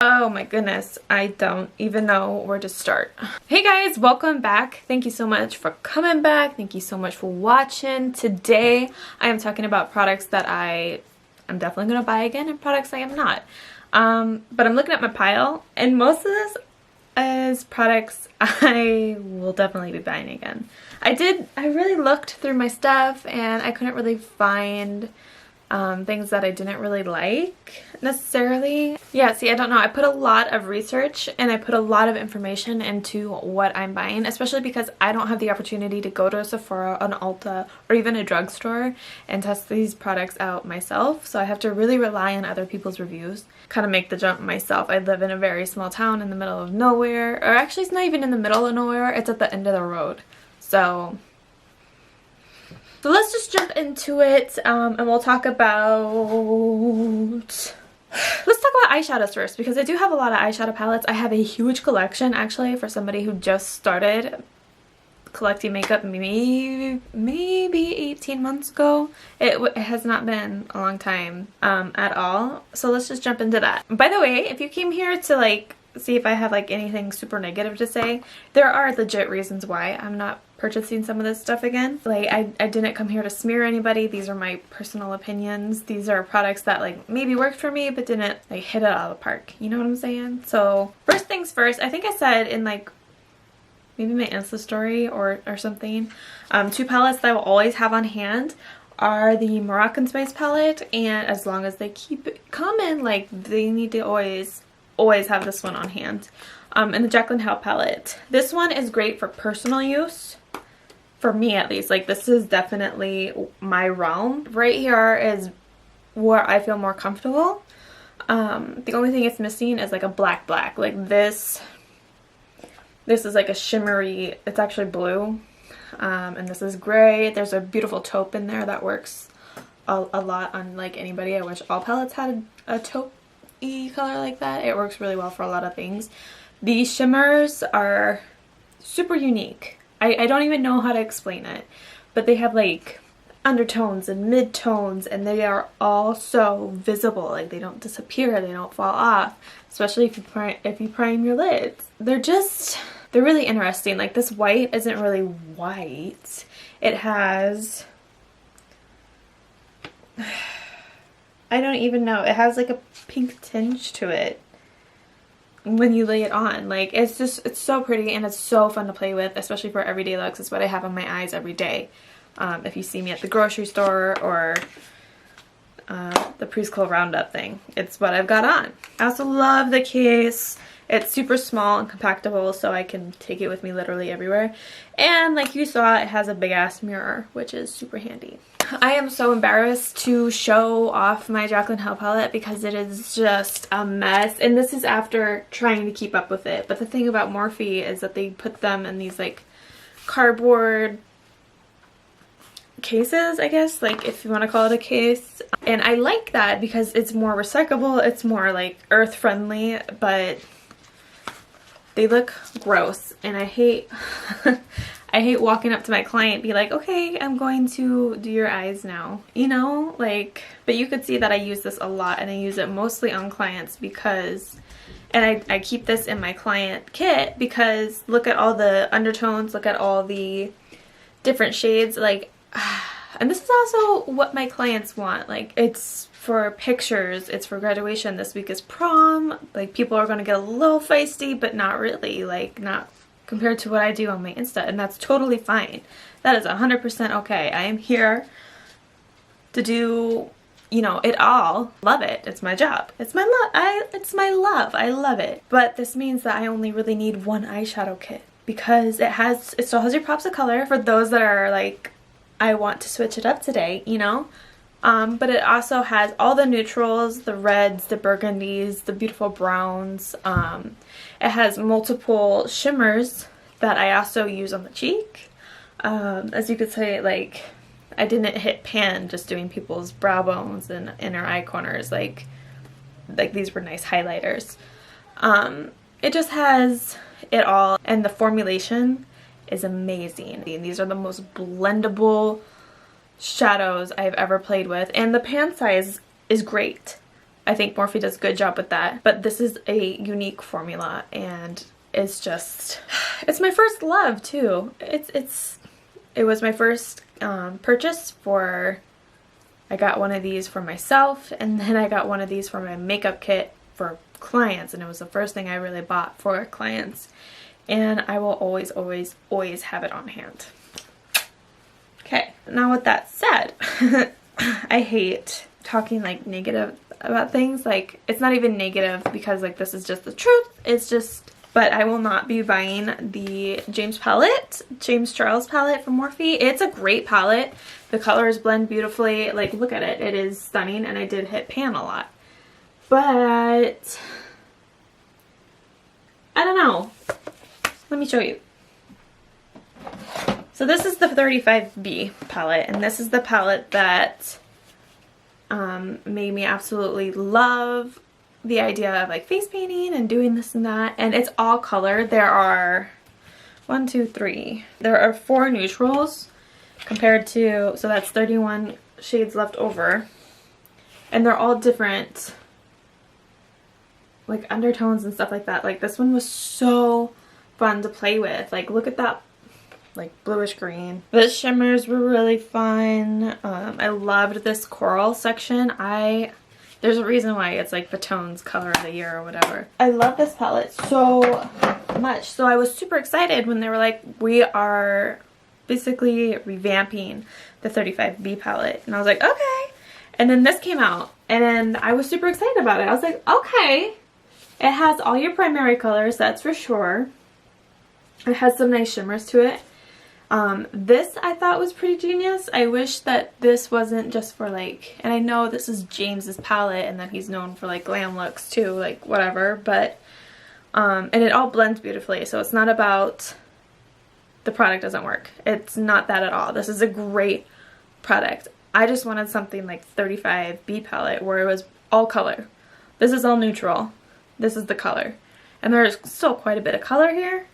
Oh my goodness, I don't even know where to start. Hey guys, welcome back. Thank you so much for coming back. Thank you so much for watching. Today I am talking about products that I'm definitely going to buy again and products I am not. But I'm looking at my pile and most of this is products I will definitely be buying again. I really looked through my stuff and I couldn't really find things that I didn't really like necessarily. Yeah, see, I don't know. I put a lot of research and I put a lot of information into what I'm buying, especially because I don't have the opportunity to go to a Sephora, an Ulta, or even a drugstore and test these products out myself. So I have to really rely on other people's reviews, kind of make the jump myself. I live in a very small town in the middle of nowhere, or actually it's not even in the middle of nowhere, it's at the end of the road. So let's just jump into it, and we'll talk about... Let's talk about eyeshadows first, because I do have a lot of eyeshadow palettes. I have a huge collection, actually, for somebody who just started collecting makeup maybe 18 months ago. It has not been a long time at all. So let's just jump into that. By the way, if you came here to like see if I have like anything super negative to say, there are legit reasons why I'm not purchasing some of this stuff again. Like I didn't come here to smear anybody. These are my personal opinions. These are products that like maybe worked for me but didn't like hit it out of the park. You know what I'm saying? So first things first, I think I said in like maybe my Insta story or something, two palettes that I will always have on hand are the Moroccan Spice palette, and as long as they keep it coming, like they need to always have this one on hand. And the Jaclyn Hill palette. This one is great for personal use. For me at least. Like this is definitely my realm. Right here is where I feel more comfortable. The only thing it's missing is like a black. Like this is like a shimmery, it's actually blue. And this is gray. There's a beautiful taupe in there that works a lot on like anybody. I wish all palettes had a taupe-y color like that. It works really well for a lot of things. These shimmers are super unique. I don't even know how to explain it, but they have like undertones and midtones, and they are all so visible. Like they don't disappear, they don't fall off, especially if you prime your lids. They're really interesting. Like this white isn't really white. It has, I don't even know, it has like a pink tinge to it when you lay it on. Like it's so pretty and it's so fun to play with, especially for everyday looks. It's what I have on my eyes every day. If you see me at the grocery store or the preschool roundup thing, it's what I've got on. I also love the case. It's super small and compactable, so I can take it with me literally everywhere. And like you saw, it has a big ass mirror, which is super handy. I am so embarrassed to show off my Jaclyn Hill palette because it is just a mess. And this is after trying to keep up with it. But the thing about Morphe is that they put them in these like cardboard cases, I guess, like if you want to call it a case. And I like that because it's more recyclable, it's more like earth friendly, but they look gross and I hate I hate walking up to my client be like, okay, I'm going to do your eyes now, you know, like. But you could see that I use this a lot and I use it mostly on clients because, and I keep this in my client kit because look at all the undertones, look at all the different shades, like, and this is also what my clients want. Like it's for pictures, it's for graduation, this week is prom, like people are going to get a little feisty but not really, like not compared to what I do on my Insta, and that's totally fine. That is 100% okay. I am here to do, you know, it all. Love it. It's my job. It's my love. I love it. But this means that I only really need one eyeshadow kit because it still has your pops of color for those that are like, I want to switch it up today, you know? But it also has all the neutrals, the reds, the burgundies, the beautiful browns. It has multiple shimmers that I also use on the cheek. As you could say, like, I didn't hit pan just doing people's brow bones and inner eye corners. Like these were nice highlighters. It just has it all, and the formulation is amazing. These are the most blendable shadows I've ever played with, and the pan size is great. I think Morphe does a good job with that. But this is a unique formula, and it's just, it's my first love too. It was my first purchase for, I got one of these for myself, and then I got one of these for my makeup kit for clients, and it was the first thing I really bought for clients. And I will always, always, always have it on hand. Okay, now with that said, I hate talking like negative about things. Like, it's not even negative because like this is just the truth. It's just, but I will not be buying the James Charles palette from Morphe. It's a great palette. The colors blend beautifully. Like, look at it. It is stunning, and I did hit pan a lot. But I don't know. Let me show you. So this is the 35B palette, and this is the palette that made me absolutely love the idea of like face painting and doing this and that. And it's all color. There are 1, 2, 3. There are 4 neutrals compared to, so that's 31 shades left over. And they're all different like undertones and stuff like that. Like, this one was so fun to play with. Like, look at that like bluish green. The shimmers were really fun. I loved this coral section. There's a reason why it's like the tones color of the year or whatever. I love this palette so much. So I was super excited when they were like, we are basically revamping the 35B palette. And I was like, okay. And then this came out, and I was super excited about it. I was like, okay. It has all your primary colors, that's for sure. It has some nice shimmers to it. This I thought was pretty genius. I wish that this wasn't just for like, and I know this is James's palette and that he's known for like glam looks too, like whatever, but and it all blends beautifully. So it's not about the product doesn't work. It's not that at all. This is a great product. I just wanted something like 35B palette where it was all color. This is all neutral. This is the color. And there's still quite a bit of color here,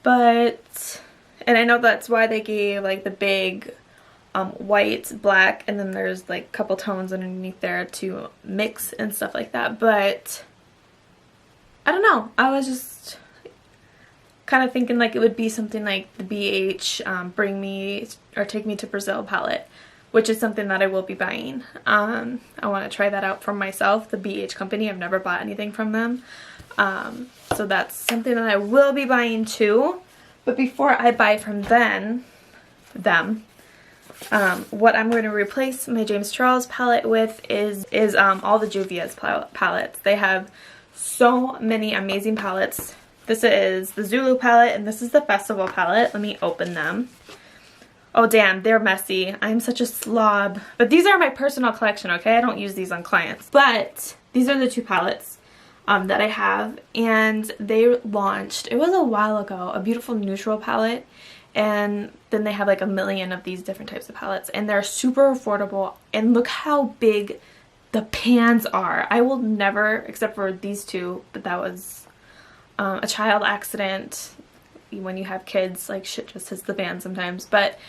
but, and I know that's why they gave like the big white, black, and then there's like a couple tones underneath there to mix and stuff like that. But I don't know. I was just kind of thinking like it would be something like the BH Bring Me or Take Me to Brazil palette, which is something that I will be buying. I want to try that out for myself, the BH company. I've never bought anything from them. So that's something that I will be buying too. But before I buy from them, what I'm going to replace my James Charles palette with is all the Juvia's palettes. They have so many amazing palettes. This is the Zulu palette, and this is the Festival palette. Let me open them. Oh damn, they're messy. I'm such a slob. But these are my personal collection, okay? I don't use these on clients. But these are the 2 palettes that I have, and they launched, it was a while ago, a beautiful neutral palette, and then they have like a million of these different types of palettes, and they're super affordable, and look how big the pans are. I will never, except for these 2, but that was a child accident. When you have kids, like shit just hits the fan sometimes, but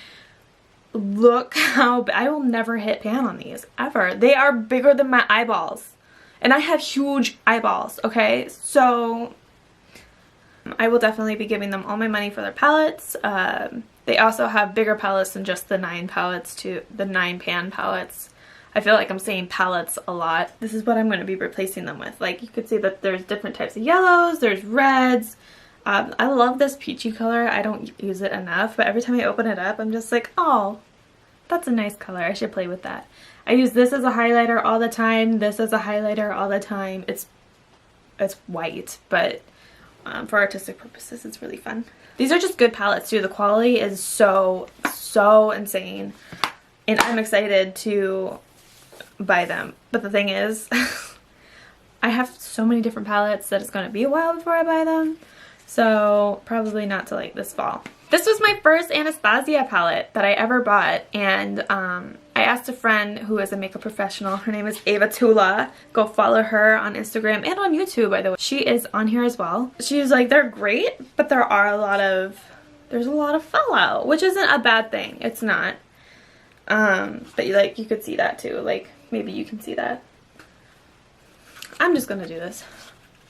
look how I will never hit pan on these ever. They are bigger than my eyeballs, and I have huge eyeballs, okay? So I will definitely be giving them all my money for their palettes. They also have bigger palettes than just the 9 palettes to the 9 pan palettes. I feel like I'm saying palettes a lot. This is what I'm going to be replacing them with. Like, you could see that there's different types of yellows, there's reds. I love this peachy color. I don't use it enough, but every time I open it up, I'm just like, oh, that's a nice color. I should play with that. I use this as a highlighter all the time. This as a highlighter all the time. It's white, but for artistic purposes, it's really fun. These are just good palettes too. The quality is so insane, and I'm excited to buy them. But the thing is, I have so many different palettes that it's going to be a while before I buy them. So probably not till like this fall. This was my first Anastasia palette that I ever bought, and I asked a friend who is a makeup professional. Her name is Ava Tula. Go follow her on Instagram and on YouTube, by the way. She is on here as well. She was like, they're great, but there's a lot of fallout, which isn't a bad thing. It's not. But like you could see that too. Like maybe you can see that. I'm just gonna do this.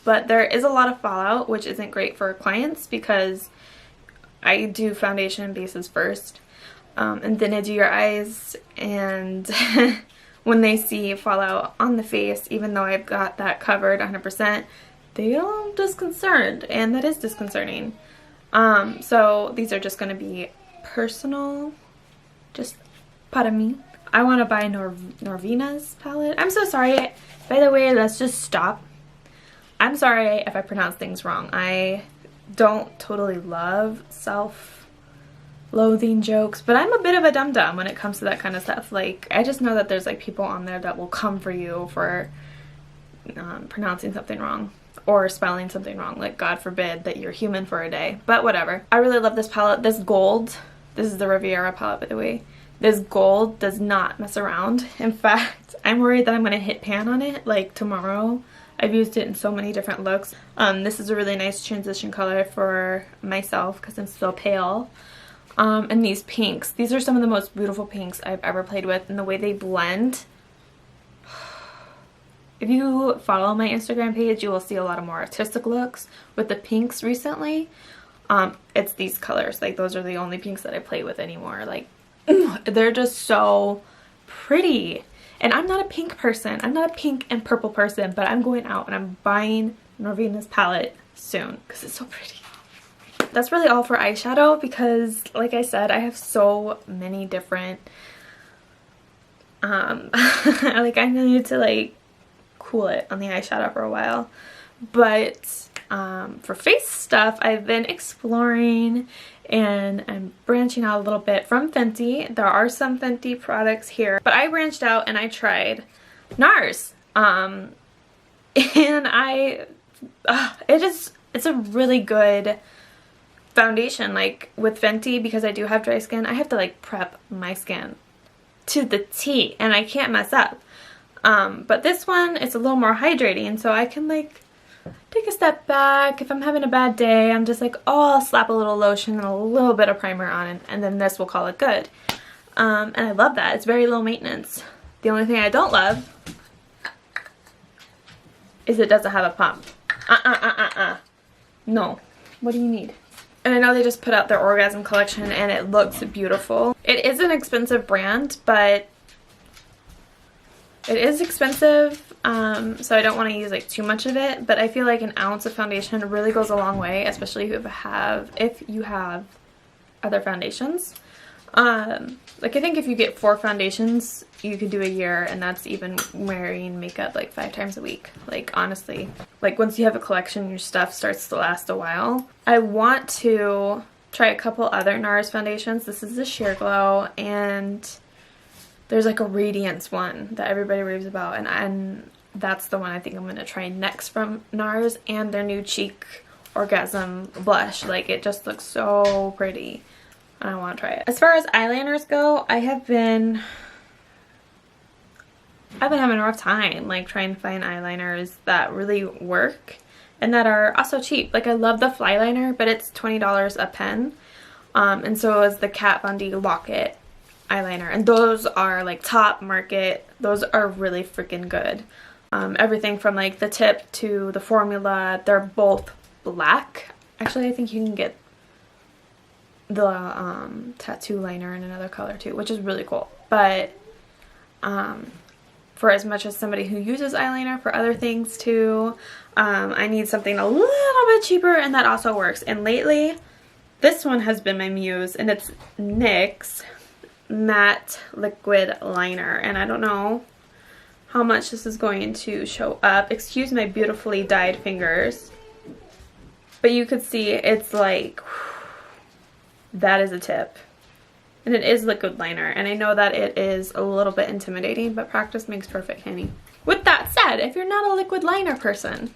But there is a lot of fallout, which isn't great for clients because I do foundation bases first, and then I do your eyes, and when they see fallout on the face, even though I've got that covered 100%, they are disconcerted, and that is disconcerting. So these are just going to be personal, just para mí. I want to buy Norvina's palette. I'm so sorry. By the way, let's just stop. I'm sorry if I pronounce things wrong. I don't totally love self-loathing jokes, but I'm a bit of a dum-dum when it comes to that kind of stuff. Like, I just know that there's like people on there that will come for you for pronouncing something wrong or spelling something wrong. Like, God forbid that you're human for a day, but whatever. I really love this palette. This gold, this is the Riviera palette, by the way. This gold does not mess around. In fact, I'm worried that I'm going to hit pan on it like tomorrow. I've used it in so many different looks. This is a really nice transition color for myself because I'm so pale. And these pinks. These are some of the most beautiful pinks I've ever played with, and the way they blend. If you follow my Instagram page, you will see a lot of more artistic looks with the pinks recently. It's these colors. Like, those are the only pinks that I play with anymore. Like, they're just so pretty. And I'm not a pink person. I'm not a pink and purple person, but I'm going out and I'm buying Norvina's palette soon because it's so pretty. That's really all for eyeshadow because, like I said, I have so many different, like, I need to, like, cool it on the eyeshadow for a while. But for face stuff, I've been exploring and I'm branching out a little bit from Fenty. There are some Fenty products here, but I branched out and I tried NARS. And it's a really good foundation. Like, with Fenty, because I do have dry skin, I have to like prep my skin to the T and I can't mess up. But this one, it's a little more hydrating, so I can like take a step back. If I'm having a bad day, I'm just like, oh, I'll slap a little lotion and a little bit of primer on it, and then this will call it good. And I love that. It's very low maintenance. The only thing I don't love is it doesn't have a pump. No. What do you need? And I know they just put out their Orgasm collection and it looks beautiful. It is an expensive brand, but it is expensive, so I don't want to use like too much of it, but I feel like an ounce of foundation really goes a long way, especially if you have other foundations. Like, I think if you get 4 foundations, you could do a year, and that's even wearing makeup like 5 times a week. Like, honestly, like, once you have a collection, your stuff starts to last a while. I want to try a couple other NARS foundations. This is the Sheer Glow, and there's like a Radiance one that everybody raves about, and that's the one I think I'm going to try next from NARS, and their new Cheek Orgasm blush. Like, it just looks so pretty. I want to try it. As far as eyeliners go, I've been having a rough time like trying to find eyeliners that really work and that are also cheap. Like, I love the Flyliner, but it's $20 a pen. And so is the Kat Von D Locket eyeliner, and those are like top market. Those are really freaking good. Everything from like the tip to the formula, they're both black. Actually, I think you can get the tattoo liner in another color too, which is really cool. But for as much as somebody who uses eyeliner for other things too, I need something a little bit cheaper, and that also works. And lately, this one has been my muse, and it's NYX Matte Liquid Liner, and I don't know how much this is going to show up. Excuse my beautifully dyed fingers, but you could see it's like, that is a tip, and it is liquid liner, and I know that it is a little bit intimidating, but practice makes perfect, honey. With that said, if you're not a liquid liner person,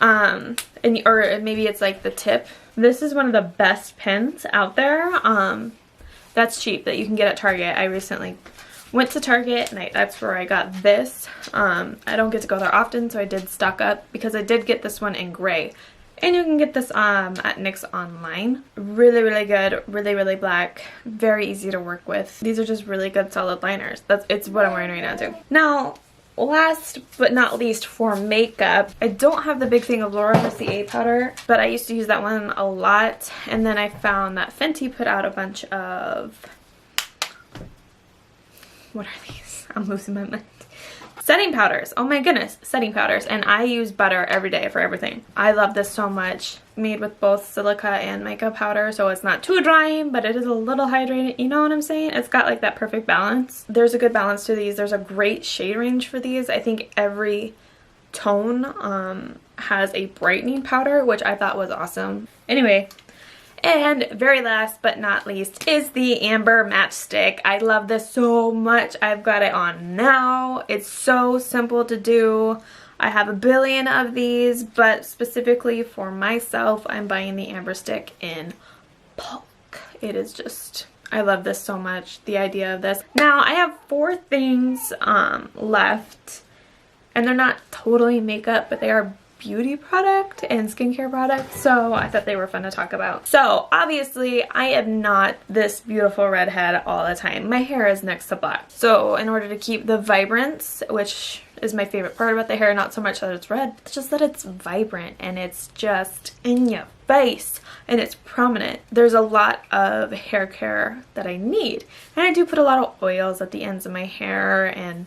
or maybe it's like the tip, this is one of the best pens out there. That's cheap, that you can get at Target. I recently went to Target and that's where I got this. I don't get to go there often, so I did stock up because I did get this one in gray. And you can get this at NYX online. Really, really good. Really, really black. Very easy to work with. These are just really good solid liners. It's what I'm wearing right now too. Now, last but not least for makeup, I don't have the big thing of Laura Mercier powder, but I used to use that one a lot. And then I found that Fenty put out a bunch of, what are these? I'm losing my mind. Setting powders. Oh my goodness, setting powders. And I use butter every day for everything. I love this so much. Made with both silica and makeup powder, so it's not too drying, but it is a little hydrated. You know what I'm saying? It's got like that perfect balance. There's a good balance to these. There's a great shade range for these. I think every tone has a brightening powder, which I thought was awesome. Anyway, and very last but not least is the Amber Matchstick. I love this so much. I've got it on now. It's so simple to do. I have a billion of these, but specifically for myself, I'm buying the Amber Stick in bulk. It is just, I love this so much, the idea of this. Now, I have 4 things left, and they're not totally makeup, but they are beauty product and skincare product, so I thought they were fun to talk about. So obviously I am not this beautiful redhead all the time. My hair is next to black, so in order to keep the vibrance, which is my favorite part about the hair, not so much that it's red, it's just that it's vibrant and it's just in your face and it's prominent. There's a lot of hair care that I need, and I do put a lot of oils at the ends of my hair and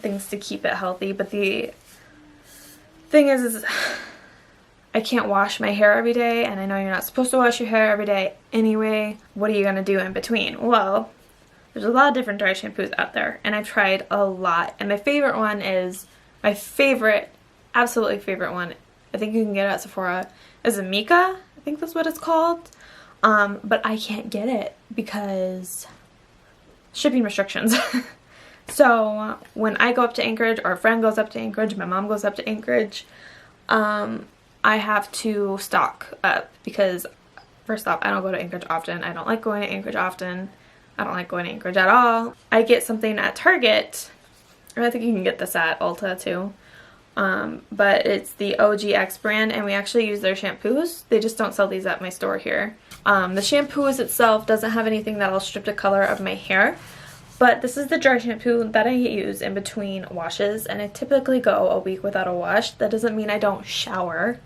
things to keep it healthy, but the thing is I can't wash my hair every day, and I know you're not supposed to wash your hair every day anyway. What are you gonna do in between? Well, there's a lot of different dry shampoos out there, and I've tried a lot, and my favorite one is, my favorite, absolutely favorite one, I think you can get it at Sephora, is a Mika. I think that's what it's called, but I can't get it because shipping restrictions. So when I go up to Anchorage, or a friend goes up to Anchorage, my mom goes up to Anchorage, I have to stock up because, first off, I don't go to Anchorage often. I don't like going to Anchorage often. I don't like going to Anchorage at all. I get something at Target, or I think you can get this at Ulta too, but it's the OGX brand, and we actually use their shampoos. They just don't sell these at my store here. The shampoos itself doesn't have anything that'll strip the color of my hair. But this is the dry shampoo that I use in between washes, and I typically go a week without a wash. That doesn't mean I don't shower.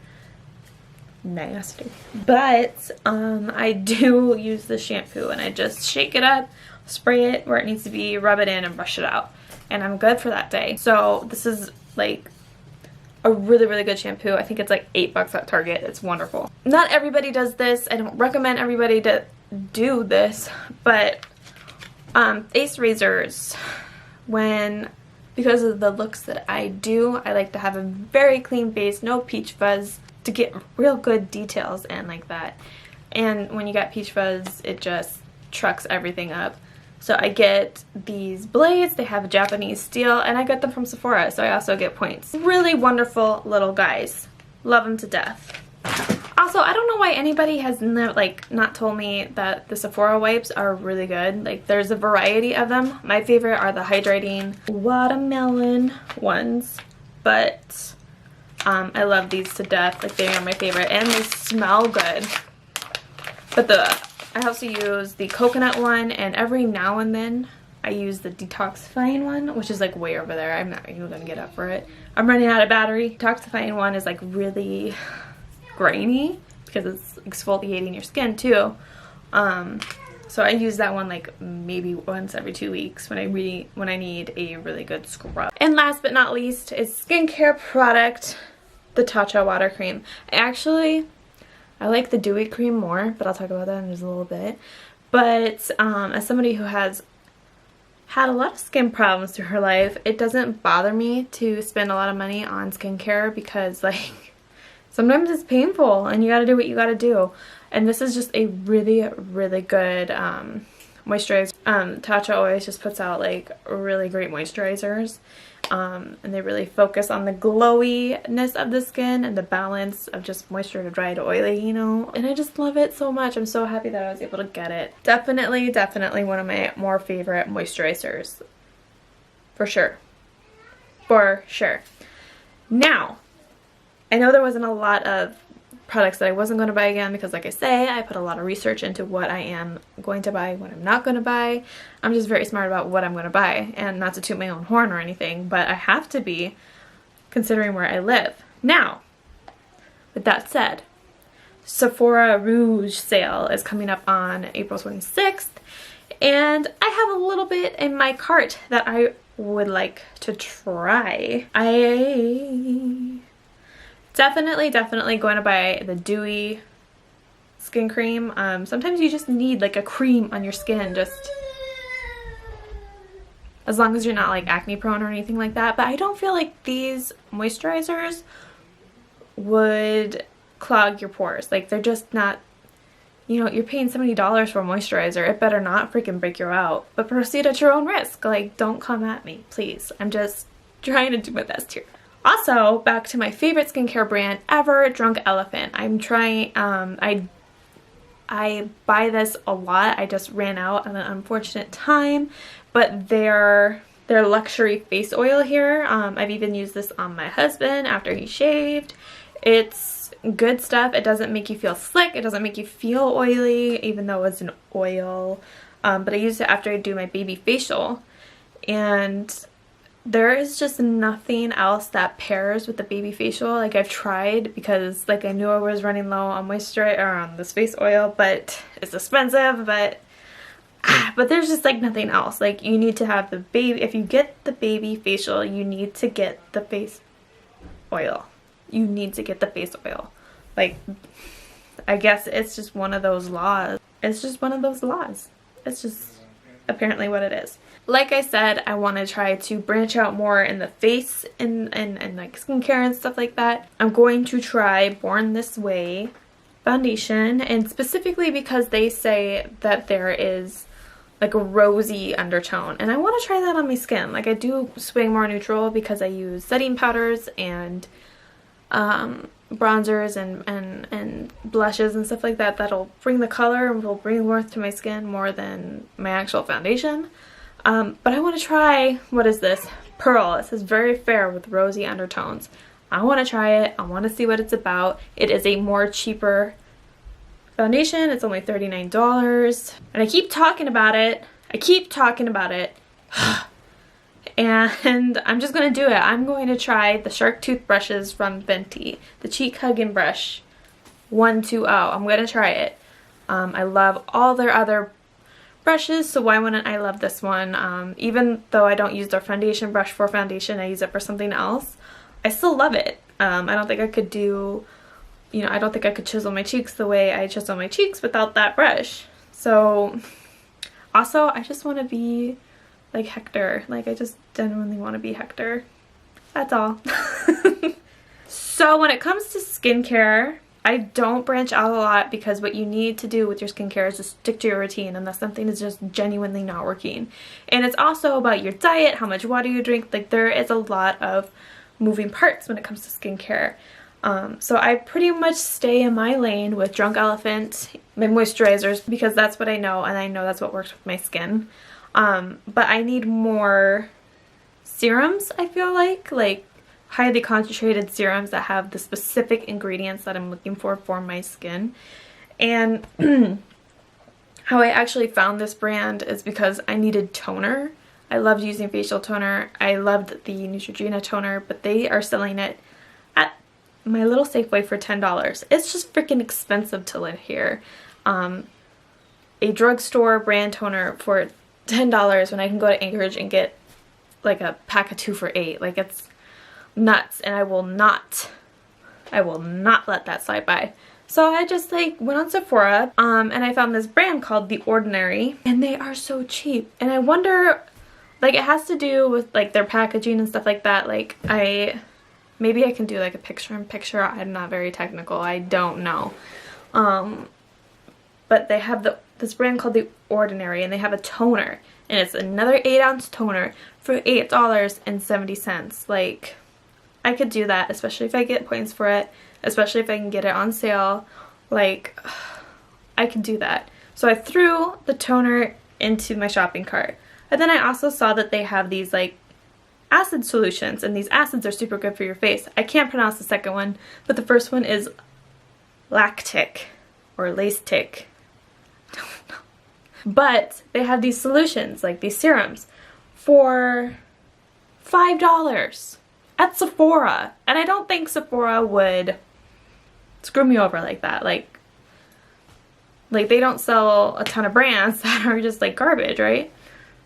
Nasty. But I do use the shampoo, and I just shake it up, spray it where it needs to be, rub it in, and brush it out. And I'm good for that day. So this is like a really, really good shampoo. I think it's like $8 at Target. It's wonderful. Not everybody does this. I don't recommend everybody to do this, but face razors, because of the looks that I do, I like to have a very clean face, no peach fuzz, to get real good details and like that. And when you got peach fuzz, it just trucks everything up. So I get these blades. They have a Japanese steel, and I get them from Sephora, so I also get points. Really wonderful little guys. Love them to death. Also, I don't know why anybody has not told me that the Sephora wipes are really good. Like, there's a variety of them. My favorite are the hydrating watermelon ones, but I love these to death. Like, they are my favorite, and they smell good. But I also use the coconut one, and every now and then I use the detoxifying one, which is like way over there. I'm not even gonna get up for it. I'm running out of battery. Detoxifying one is like really grainy because it's exfoliating your skin too. So I use that one like maybe once every 2 weeks when I need a really good scrub. And last but not least is skincare product, the Tatcha water cream. I like the dewy cream more, but I'll talk about that in just a little bit. But as somebody who has had a lot of skin problems through her life, it doesn't bother me to spend a lot of money on skincare because like sometimes it's painful and you gotta do what you gotta do. And this is just a really, really good moisturizer. Tatcha always just puts out like really great moisturizers. And they really focus on the glowiness of the skin and the balance of just moisture to dry to oily, you know. And I just love it so much. I'm so happy that I was able to get it. Definitely, definitely one of my more favorite moisturizers. For sure. For sure. Now, I know there wasn't a lot of products that I wasn't going to buy again because, like I say, I put a lot of research into what I am going to buy, what I'm not going to buy. I'm just very smart about what I'm going to buy, and not to toot my own horn or anything, but I have to be, considering where I live. Now, with that said, Sephora Rouge sale is coming up on April 26th, and I have a little bit in my cart that I would like to try. I definitely going to buy the Dewy skin cream. Sometimes you just need like a cream on your skin, just as long as you're not like acne prone or anything like that. But I don't feel like these moisturizers would clog your pores. Like, they're just not, you know, you're paying $70 for a moisturizer. It better not freaking break you out. But proceed at your own risk. Like, don't come at me, please. I'm just trying to do my best here. Also, back to my favorite skincare brand ever, Drunk Elephant. I'm trying, I buy this a lot. I just ran out at an unfortunate time, but their luxury face oil here, I've even used this on my husband after he shaved. It's good stuff. It doesn't make you feel slick. It doesn't make you feel oily, even though it's an oil. But I use it after I do my baby facial, and there is just nothing else that pairs with the baby facial. Like, I've tried because like I knew I was running low on moisturizer or on this face oil, but it's expensive. But there's just like nothing else. Like, you need to have the baby. If you get the baby facial, you need to get the face oil. You need to get the face oil. Like, I guess it's just one of those laws. It's just one of those laws. It's just apparently what it is. Like I said, I want to try to branch out more in the face and like skincare and stuff like that. I'm going to try Born This Way foundation, and specifically because they say that there is like a rosy undertone, and I want to try that on my skin. Like, I do swing more neutral because I use setting powders and bronzers and blushes and stuff like that that'll bring the color and will bring warmth to my skin more than my actual foundation. But I want to try, what is this? Pearl. It says very fair with rosy undertones. I want to try it. I want to see what it's about. It is a more cheaper foundation. It's only $39. And I keep talking about it. And I'm just going to do it. I'm going to try the Shark toothbrushes from Fenty. The Cheek Hugging Brush 120. I'm going to try it. I love all their other brushes, so why wouldn't I love this one? Even though I don't use their foundation brush for foundation, I use it for something else, I still love it. I don't think I could do, you know, I don't think I could chisel my cheeks the way I chisel my cheeks without that brush. So, also, I just want to be like Hector. Like, I just genuinely want to be Hector. That's all. So when it comes to skincare, I don't branch out a lot because what you need to do with your skincare is just stick to your routine unless something is just genuinely not working. And it's also about your diet, how much water you drink. Like, there is a lot of moving parts when it comes to skincare. So I pretty much stay in my lane with Drunk Elephant, my moisturizers, because that's what I know, and I know that's what works with my skin. But I need more serums, I feel like highly concentrated serums that have the specific ingredients that I'm looking for my skin. And how I actually found this brand is because I needed toner. I loved using facial toner. I loved the Neutrogena toner, but they are selling it at my little Safeway for $10. It's just freaking expensive to live here. A drugstore brand toner for $10 when I can go to Anchorage and get like a pack of 2 for $8. Like, it's nuts, and I will not let that slide by. So I just like went on Sephora and I found this brand called The Ordinary, and they are so cheap. And I wonder, like, it has to do with like their packaging and stuff like that. Like, maybe I can do like a picture-in-picture. I'm not very technical. I don't know. But they have this brand called The Ordinary, and they have a toner, and it's another 8-ounce toner for $8.70. Like, I could do that, especially if I get points for it, especially if I can get it on sale. Like, I could do that. So I threw the toner into my shopping cart. And then I also saw that they have these like acid solutions, and these acids are super good for your face. I can't pronounce the second one, but the first one is lactic or lactic. I don't know. But they have these solutions, like these serums, for $5 at Sephora. And I don't think Sephora would screw me over like that. Like they don't sell a ton of brands that are just like garbage, right?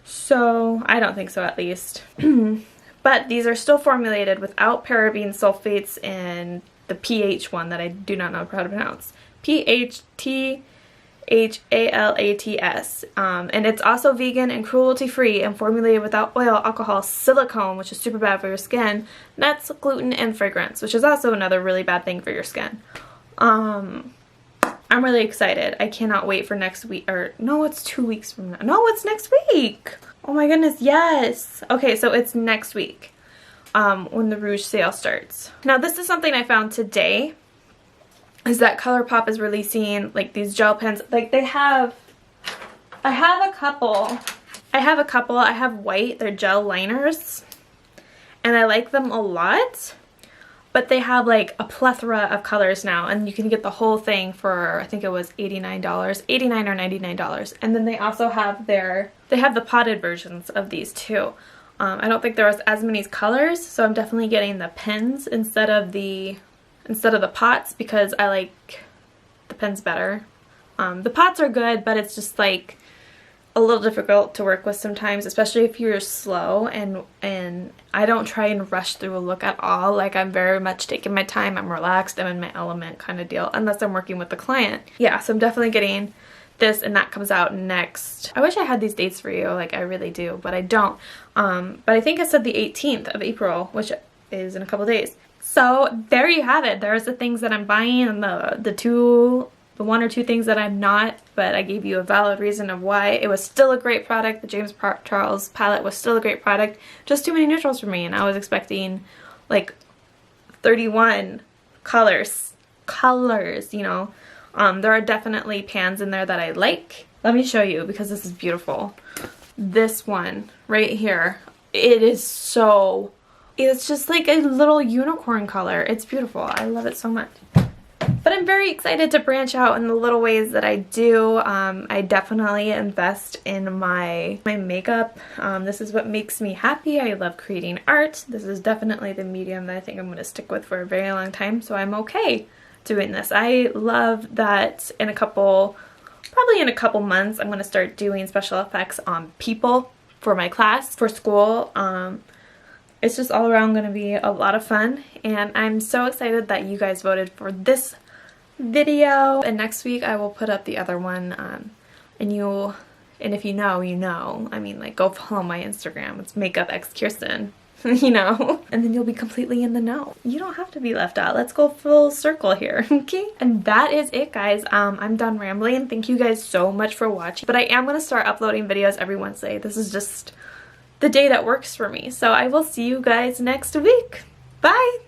So I don't think so, at least. But these are still formulated without paraben, sulfates, and the pH one that I do not know how to pronounce. PHTHALATS. And it's also vegan and cruelty-free and formulated without oil, alcohol, silicone, which is super bad for your skin, nuts, gluten, and fragrance, which is also another really bad thing for your skin. I'm really excited. I cannot wait for next week. Or no, it's 2 weeks from now. No, it's next week. Oh my goodness, yes. Okay, so it's next week when the Rouge sale starts. Now, this is something I found today, is that Colourpop is releasing like these gel pens. Like I have a couple. I have white. They're gel liners. And I like them a lot. But they have like a plethora of colors now, and you can get the whole thing for, I think it was $89, $89 or $99. And then they also have they have the potted versions of these too. I don't think there was as many colors, so I'm definitely getting the pens instead of the pots, because I like the pens better. The pots are good, but it's just like a little difficult to work with sometimes, especially if you're slow, and I don't try and rush through a look at all. Like, I'm very much taking my time, I'm relaxed, I'm in my element kind of deal, unless I'm working with the client. Yeah, so I'm definitely getting this, and that comes out next. I wish I had these dates for you, like I really do, but I don't. But I think it said the 18th of April, which is in a couple days. So there you have it. There's the things that I'm buying, and the one or two things that I'm not, but I gave you a valid reason of why. It was still a great product. The James Charles palette was still a great product. Just too many neutrals for me, and I was expecting like 31 colors, you know. There are definitely pans in there that I like. Let me show you, because this is beautiful. This one right here, it's just like a little unicorn color. It's beautiful. I love it so much. But I'm very excited to branch out in the little ways that I do. I definitely invest in my makeup. This is what makes me happy. I love creating art. This is definitely the medium that I think I'm going to stick with for a very long time, so I'm okay doing this. I love that probably in a couple months, I'm going to start doing special effects on people for my class, for school. It's just all around going to be a lot of fun, and I'm so excited that you guys voted for this video. And next week I will put up the other one, and if you know, you know. I mean, like, go follow my Instagram. It's makeupxkirsten, you know, and then you'll be completely in the know. You don't have to be left out. Let's go full circle here, okay? And that is it, guys. I'm done rambling. Thank you guys so much for watching, but I am going to start uploading videos every Wednesday. This is just the day that works for me. So I will see you guys next week. Bye!